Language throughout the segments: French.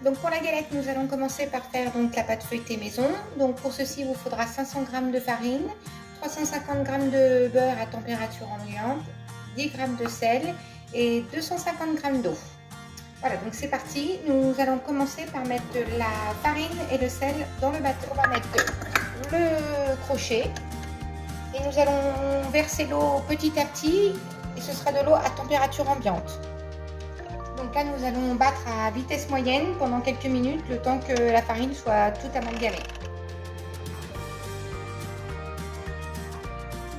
Donc pour la galette, nous allons commencer par faire donc la pâte feuilletée maison. Donc pour ceci, il vous faudra 500 g de farine, 350 g de beurre à température ambiante, 10 g de sel et 250 g d'eau. Voilà, donc c'est parti. Nous allons commencer par mettre la farine et le sel dans le bateau. On va mettre le crochet et nous allons verser l'eau petit à petit et ce sera de l'eau à température ambiante. Donc là, nous allons battre à vitesse moyenne pendant quelques minutes, le temps que la farine soit toute amalgamée.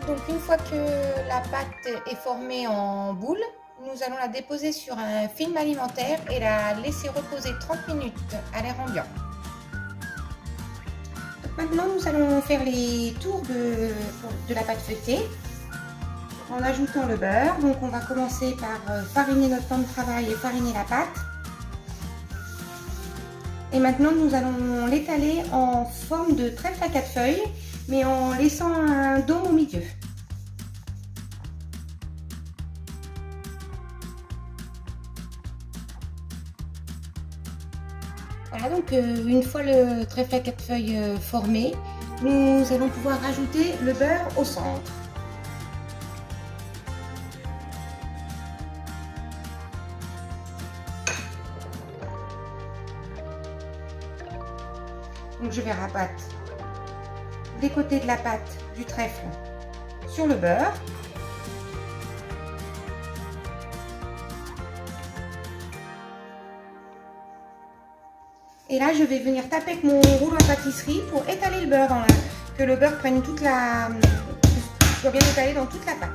Donc une fois que la pâte est formée en boule, nous allons la déposer sur un film alimentaire et la laisser reposer 30 minutes à l'air ambiant. Donc maintenant, nous allons faire les tours de la pâte feuilletée en ajoutant le beurre. Donc on va commencer par fariner notre temps de travail et fariner la pâte. Et maintenant nous allons l'étaler en forme de trèfle à 4 feuilles, mais en laissant un dôme au milieu. Voilà, donc une fois le trèfle à 4 feuilles formé, nous allons pouvoir rajouter le beurre au centre. Donc je vais rabattre les côtés de la pâte du trèfle sur le beurre. Et là, je vais venir taper avec mon rouleau à pâtisserie pour étaler le beurre, que le beurre prenne soit bien étalé dans toute la pâte.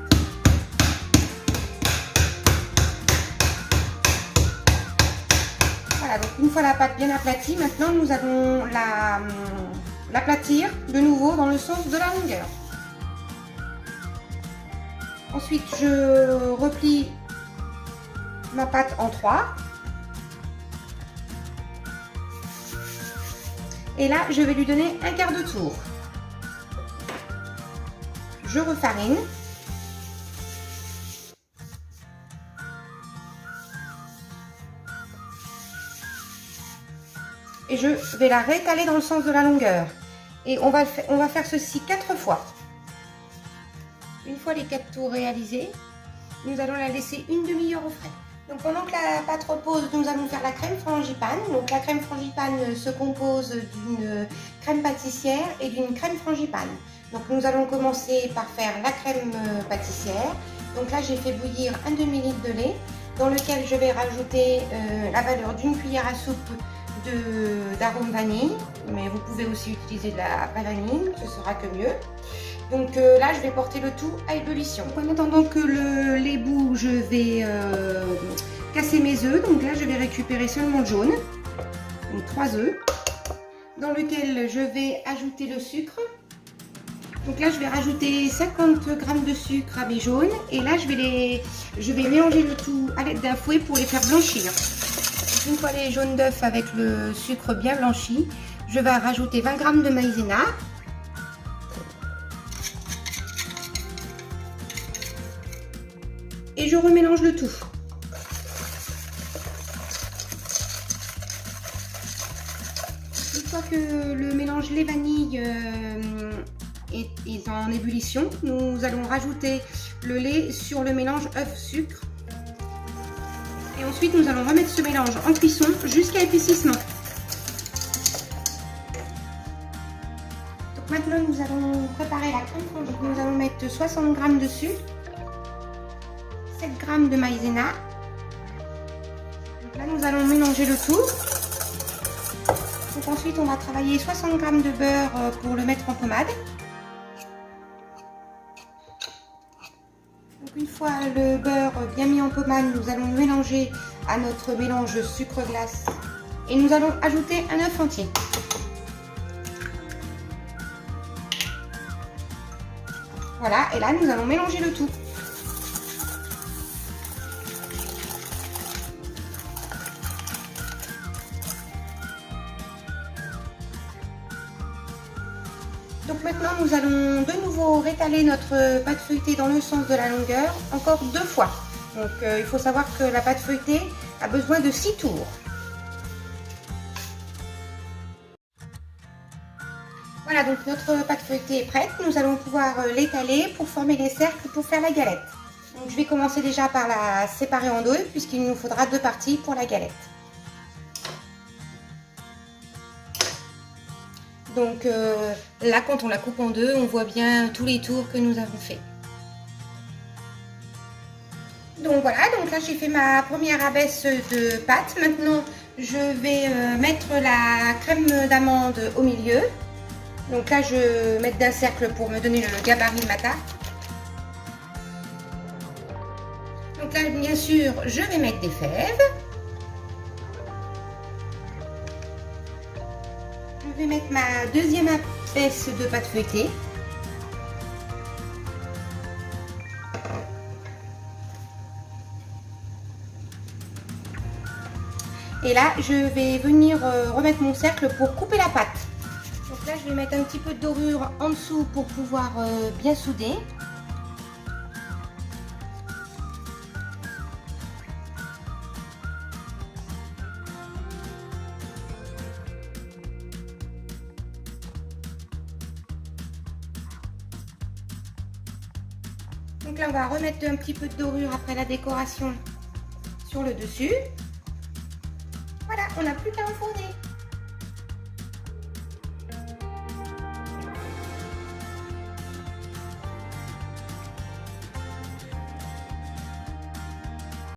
Voilà, donc une fois la pâte bien aplatie, maintenant nous allons l'aplatir de nouveau dans le sens de la longueur. Ensuite, je replie ma pâte en 3. Et là, je vais lui donner un quart de tour. Je refarine. Et je vais la réétaler dans le sens de la longueur. Et on va faire ceci 4 fois. Une fois les 4 tours réalisés, nous allons la laisser une demi-heure au frais. Donc pendant que la pâte repose, nous allons faire la crème frangipane. Donc la crème frangipane se compose d'une crème pâtissière et d'une crème frangipane. Donc nous allons commencer par faire la crème pâtissière. Donc là j'ai fait bouillir un demi-litre de lait dans lequel je vais rajouter la valeur d'une cuillère à soupe d'arôme vanille, mais vous pouvez aussi utiliser de la vraie vanille, ce sera que mieux. Donc là je vais porter le tout à ébullition. Donc, en attendant que le lait bout, je vais casser mes œufs. Donc là je vais récupérer seulement le jaune, donc 3 œufs, dans lequel je vais ajouter le sucre. Donc là je vais rajouter 50 g de sucre à mes jaunes et là je vais mélanger le tout à l'aide d'un fouet pour les faire blanchir. Une fois les jaunes d'œufs avec le sucre bien blanchi, je vais rajouter 20 g de maïzena. Et je remélange le tout. Une fois que le mélange lait vanille est en ébullition, nous allons rajouter le lait sur le mélange œuf-sucre. Et ensuite, nous allons remettre ce mélange en cuisson jusqu'à épaississement. Donc maintenant, nous allons préparer la crème frangipane. Nous allons mettre 60 g de sucre, 7 g de maïzena. Donc là, nous allons mélanger le tout. Donc ensuite, on va travailler 60 g de beurre pour le mettre en pommade. Donc une fois le beurre bien mis en pommade, nous allons le mélanger à notre mélange sucre-glace et nous allons ajouter un œuf entier. Voilà, et là nous allons mélanger le tout. Donc maintenant nous allons de nouveau rétaler notre pâte feuilletée dans le sens de la longueur, encore 2 fois. Donc il faut savoir que la pâte feuilletée a besoin de 6 tours. Voilà, donc notre pâte feuilletée est prête. Nous allons pouvoir l'étaler pour former les cercles pour faire la galette. Donc je vais commencer déjà par la séparer en deux puisqu'il nous faudra deux parties pour la galette. Donc là, quand on la coupe en deux, on voit bien tous les tours que nous avons fait. Donc voilà, donc là j'ai fait ma première abaisse de pâte. Maintenant, je vais mettre la crème d'amande au milieu. Donc là, je vais mettre d'un cercle pour me donner le gabarit de ma tarte. Donc là, bien sûr, je vais mettre des fèves. Je vais mettre ma deuxième abaisse de pâte feuilletée. Et là, je vais venir remettre mon cercle pour couper la pâte. Donc là, je vais mettre un petit peu de dorure en dessous pour pouvoir bien souder. Donc là, on va remettre un petit peu de dorure après la décoration sur le dessus. Voilà, on n'a plus qu'à enfourner.